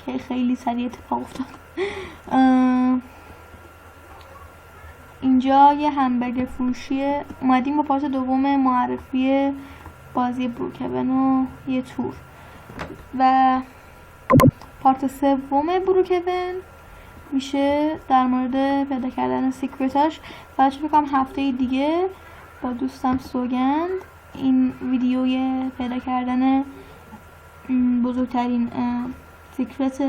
که خیلی سریع اتفاق افتاد. اینجا یه همبرگر فروشیه. اومدیم با پارت دوم معرفی بازی بروکهون و یه تور و پارت سوم بروکهون میشه در مورد پیدا کردن سیکرتاش. بعدش فکر کنم هفته دیگه با دوستم سوگند این ویدیوی پیدا کردن بزرگترین سیکرت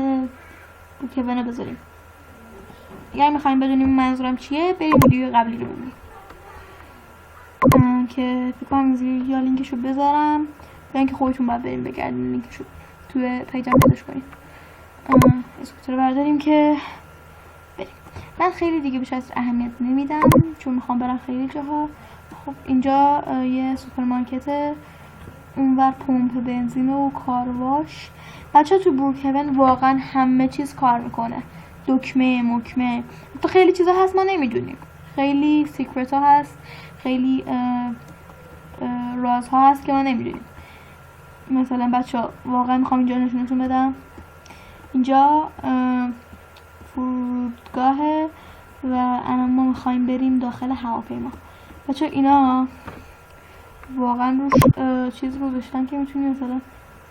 بروکهون رو بذاریم. اگر میخوایم بدونیم منظورم چیه بریم ویدیو قبلی رو ببینیم که فکر کنم زیر یا لینکشو بذارم یا اینکه خودتون باید بریم بگردین لینکشو توی پیجم پیداش کنیم. اسکوتر رو برداریم که بریم. من خیلی دیگه بیش از اهمیت نمیدم چون میخوام برم خیلی جاها. خب اینجا یه سوپرمارکت، اونور پمپ بنزین و کارواش. بچه تو بروکهون واقعا همه چیز کار میکنه، دکمه مکمه، تو خیلی چیزا هست ما نمیدونیم، خیلی سیکرت ها هست، خیلی راز ها هست که ما نمیدونیم. مثلا بچه واقعا میخوام اینجا نشونتون بدم. اینجا فرودگاهه و الان ما میخوایم بریم داخل هواپیما. بچه اینا واقعا روش چیز گذاشتن که میتونی مثلا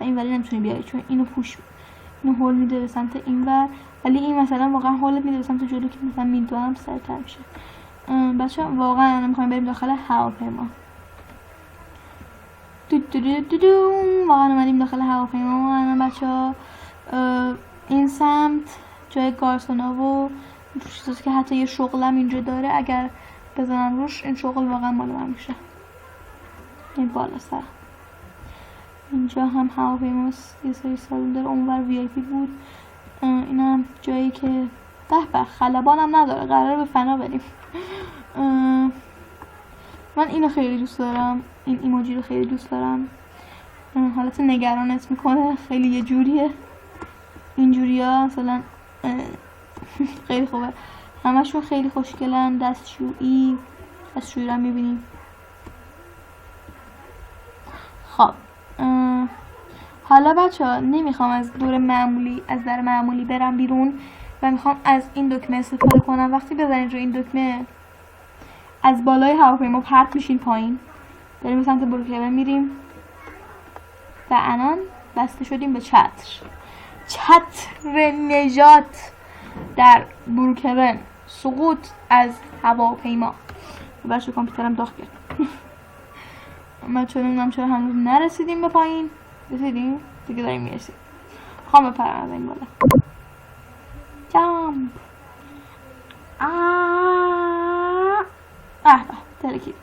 این ولی نمیتونی بیاری چون اینو پوش اینو هول میده به سمت اینور، ولی این مثلا واقعا هول میده به سمت جلو که مثلا میدوام سرتر میشه. بچه واقعا الان میخوایم بریم داخل هواپیما. واقعا اومدیم داخل هواپیما. الان بچه این سمت جای گارسونا و چیزاست که حتی یه شغلم اینجا داره، اگر بزنم روش این شغل واقعا مال من میشه. این بالا سر اینجا هم هواپیماست، یه سری سالون داره، اونور وی آی پی بود. این هم جایی که به خلبان هم نداره، قراره به فنا بریم. من اینو خیلی دوست دارم، این ایموجی رو خیلی دوست دارم، حالت نگرانت میکنه، خیلی یه جوریه اینجوری ها مثلا. خیلی خوبه، همشون خیلی خوشگلن. دستشویی رو میبینیم. خب حالا بچه ها نمیخوام از در معمولی برم بیرون و میخوام از این دکمه استفاده کنم. وقتی بزنید رو این دکمه از بالای هواپیما پرت میشین پایین، بریم سمت بروکهون میریم و الان بسته شدیم به چتر نجات در بروکهون، سقوط از هواپیما. بچه کامپیوترم داغ کرد. من چون نمیدونم چرا هنوز نرسیدیم به پایین. رسیدیم دیگه، داریم میرسیم. خوام بپرم از این بالا. جامپ. ترکید.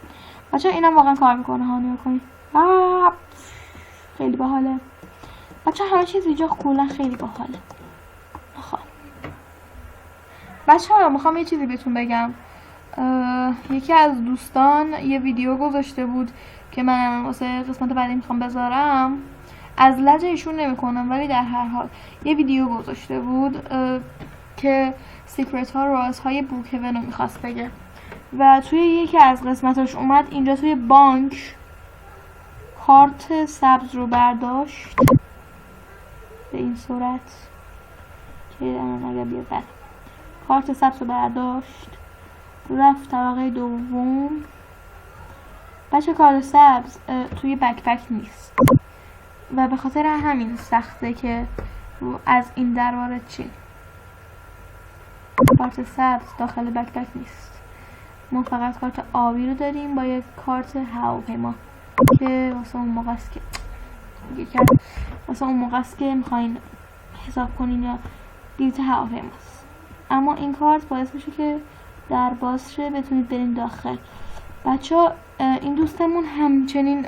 بچه اینم واقعا کار میکنه ها، نیا کنید. خیلی باحاله بچه، همه چیز اینجا کلا خیلی باحاله. بچه ها میخوام یه چیزی بهتون بگم. یکی از دوستان یه ویدیو گذاشته بود که من واسه قسمت بعدی میخوام بذارم. از لج ایشون نمیکنم ولی در هر حال یه ویدیو گذاشته بود که سیکرت ها، رازهای بروکهون رو میخواست بگه و توی یکی از قسمتاش اومد اینجا توی بانک کارت سبز رو برداشت به این صورت که اگر بیاد کارت سبز رو برداشت، رفت طبقه دوم. بچه کارت سبز توی بکپک نیست و به خاطر همین سخته که از این در وارد چین. کارت سبز داخل بکپک نیست. ما فقط کارت آبی رو داریم با یک کارت هواپیما که واسه اون موقع است که میخواین حساب کنین یا بلیط هواپیماست. اما این کارت باعث میشه که در باز شه بتونید برین داخل. بچه ها این دوستمون همچنین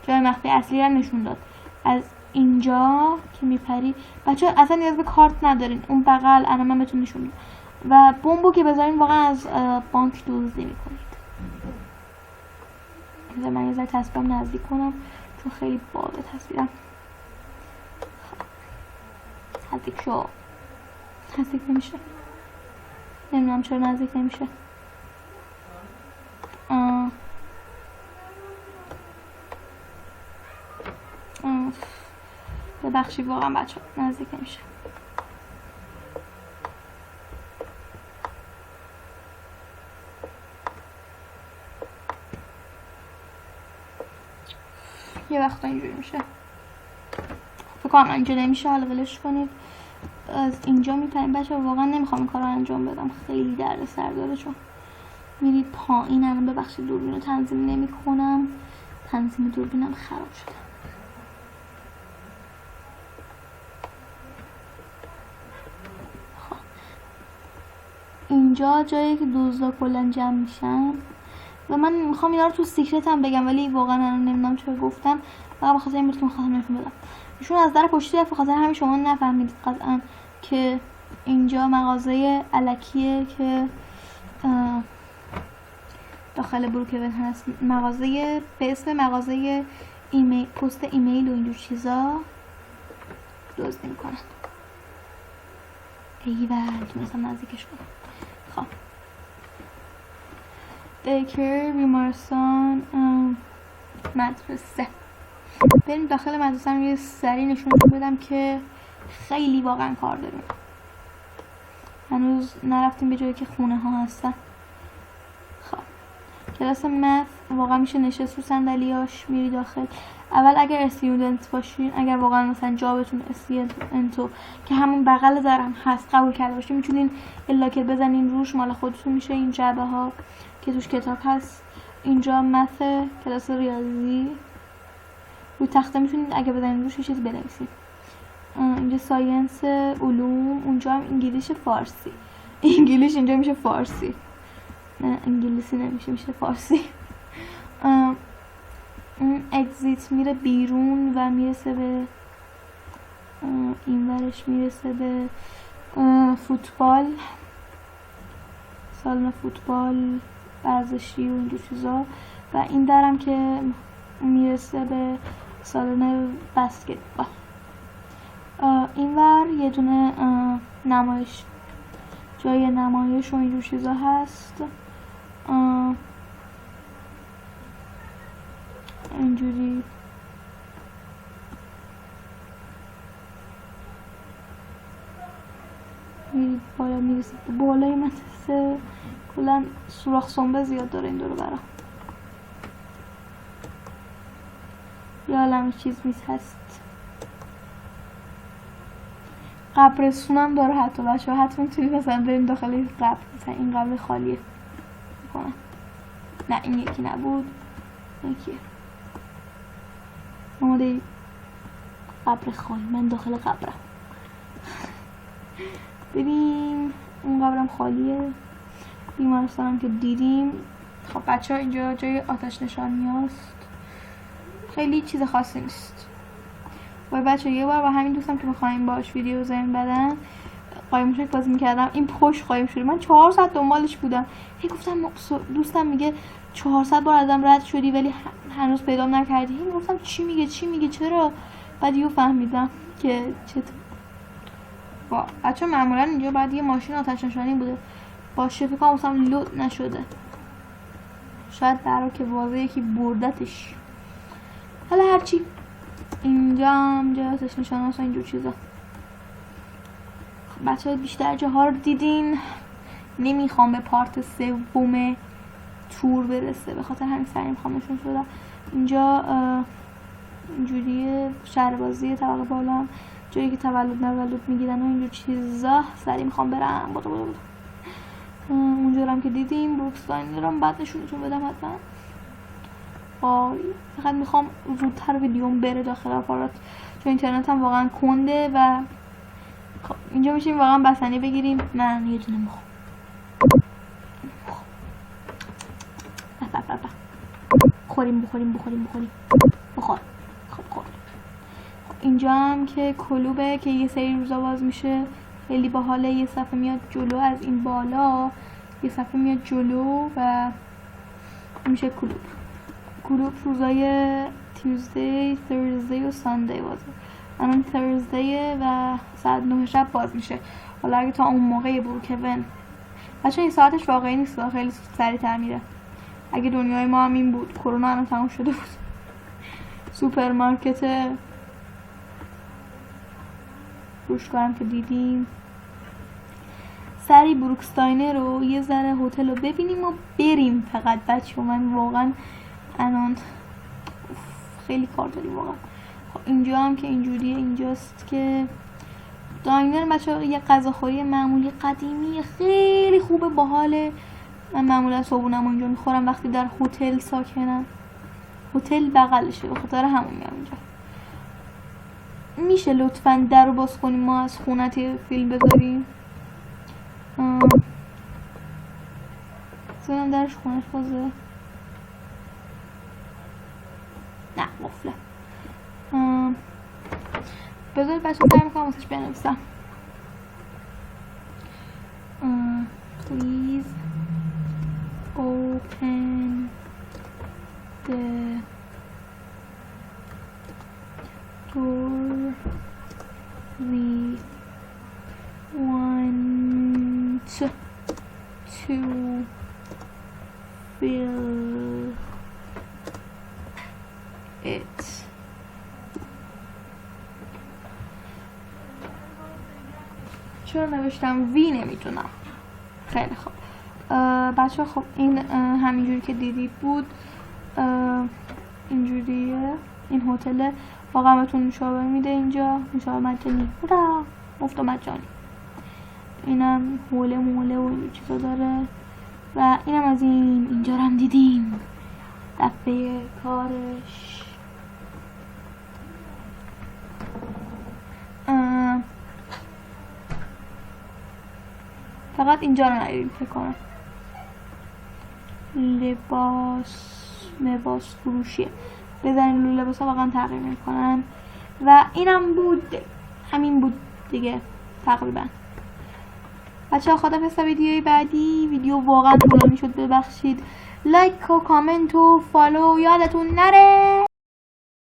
جای مخفی اصلی رو نشون داد. از اینجا که میپری بچه ها اصلا نیاز به کارت ندارین، اون بغل الان من بهتون نشون میدم. و بمبو که بذارین واقعا از بانک دزدی میکنید. من یه ذره تصویرم نزدیک کنم چون خیلی بالا تصویرم. نزدیک نمیشه، نمیدونم چرا نزدیک نمیشه. ببخشید واقعا بچه ها نزدیک نمیشه. یه وقتا اینجوری میشه. فکر کنم اینجا نمیشه، حالا ولش کنید. از اینجا میپریم بچه. واقعا نمیخوام این کار رو انجام بدم، خیلی درد سر داره. چون میرید پایین. الان ببخشید دوربین رو تنظیم نمی کنم، تنظیم دوربینم خراب شده. خب اینجا جایی که دزدا کلا جمع میشن و من میخوام اینا رو تو سیکرت هم بگم، ولی واقعا الان نمیدونم چرا گفتم. فقط بخاطر این بود که میخواستم نشون بدم. ایشون از در پشتی رفت، بخاطر همین شما نفهمید قطعا که اینجا مغازه الکیه که داخل بروکون هست. مغازه به اسم مغازه ایمیل، پست ایمیل و اینجور چیزا دزدی میکنن. ایول تونستم نزدیکش کنم. خب دیکر، بیمارستان، مدرسه. بریم داخل مدرسه هم یه سری نشون بدم که خیلی واقعا کار داریم. هنوز نرفتیم به جایی که خونه ها هستن. خب کلاس مث واقعا میشه نشست رو صندلیاش، میری داخل. اول اگر استودنت باشین، اگر واقعا مثلا جابتون استودنتو که همون بغل درم هست قبول کرده باشین، میتونین یه لاکت بزنین روش، مال خودتون میشه. این جعبه ها که توش کتاب هست. اینجا مث، کلاس ریاضی. روی تخته میتونید اگه بزنین روش یه چیز بنویسین. اینجا ساینس، علوم. اونجا هم انگلیش، فارسی. انگلیش اینجا میشه فارسی، نه انگلیسی نمیشه، میشه فارسی. اگزیت میره بیرون و میرسه به این ورش، میرسه به فوتبال، سالن فوتبال ورزشی و اینجور چیزا. و این درم که میرسه به سالن بسکتبال. این ور یه دونه نمایش، جای نمایش و اینجور چیزا هست. اینجوری میرید بالا، میرسید بالای مدرسه. کلا سوراخ سنبه زیاد داره این دور برا. یه عالم چیز میز هست. قبرستون هم داره حتی بچه ها. حتی میتونید مثلا بریم داخل این قبر. مثلا این قبر خالیه میکنم. نه این یکی نبود، یکیه. آماده قبر خالی، من داخل قبرم. بریم اون قبرم خالیه. بیمارستان هم که دیدیم. خب بچه ها اینجا جای آتش نشانی هست. خیلی چیز خاصی نیست. وای بچه یه بار با همین دوستم که بخوایم باش ویدیو بزنیم بعدن قایم شد بازی میکردم، این پشت قایم شد. من 4 ساعت دنبالش بودم. هی گفتم دوستم میگه 400 بار ازم رد شدی ولی هنوز پیدام نکردی. هی گفتم چی میگه چرا؟ بعد یهو فهمیدم که چطور. وا بچه معمولا اینجا بعد یه ماشین آتش نشانی بوده باشه، فکر کنم مثلا لود نشده، شاید درو که واضحه یکی بردتش. حالا هرچی. اینجا هم جای آتش نشانی هست اینجور چیزا. بچه ها بیشتر جاها رو دیدین، نمیخوام به پارت سوم تور برسه، به خاطر همین سری میخوام نشون بدم. اینجا اینجوریه، شهربازی طبقه بالا هم جایی که تولد میگیرن و اینجور چیزا. سری میخوام برم. بود اونجا هم که دیدیم بروکستاین رو بعد نشونتون بدم حتما. فقط میخوام زودتر ویدیوم بره داخل آپارات چون اینترنت هم واقعا کنده و اینجا میشیم واقعا بسنی بگیریم. من یه دونه میخوام. بخوریم. بخور. خب اینجا هم که کلوبه که یه سری روزا باز میشه، خیلی باحاله. یه صفحه میاد جلو از این بالا، یه صفحه میاد جلو و میشه کلوب روزای تیوزدی، ثرزدی و ساندی بازه. الان ثرزدیه و ساعت 9 شب باز میشه. حالا اگه تا اون موقع بروکون بچه این ساعتش واقعی نیست، خیلی سریع‌تر میره. اگه دنیای ما هم این بود، کرونا الان تموم شده بود. سوپرمارکت فروشگاه هم که دیدیم. سری بروکستاینر رو یه ذره هتل رو ببینیم و بریم فقط بچه. من واقعا الان خیلی کار داری واقعا. خب اینجا هم که اینجوریه، اینجاست که داینر بچه‌ها یه غذاخوری معمولی قدیمی خیلی خوبه، باحاله. من معمولا صبحونم اونجا میخورم وقتی در هتل ساکنم. هتل بغلشه، به خاطر همون میام اینجا. میشه لطفاً در رو باز کنیم ما از خونت فیلم بذاریم؟ زنم درش خونش بازه؟ نه قفله. بذار بچه سعی میکنم واسش بنویسم. Please open the door. We want to fill it. چرا نوشتم وی نمیتونم. خیلی خوب بچه. خب این همینجوری که دیدید بود، اینجوریه. این هتل واقعا بهتون نوشابه میده اینجا، نوشابه مجانی، هورا مفت و مجانی. اینم حوله موله و این چیزا داره و اینم از اینجا رو هم دیدیم دفعه کارش. فقط اینجا رو ندیدیم فکر کنم. لباس فروشیه. بزنین روی لباس ها واقعا تغییر میکنن. و اینم بود، همین بود دیگه تقریبا. بچه ها خدافظ تا ویدیوی بعدی. ویدیو واقعا طولانی شد، ببخشید. لایک و کامنت و فالو یادتون نره.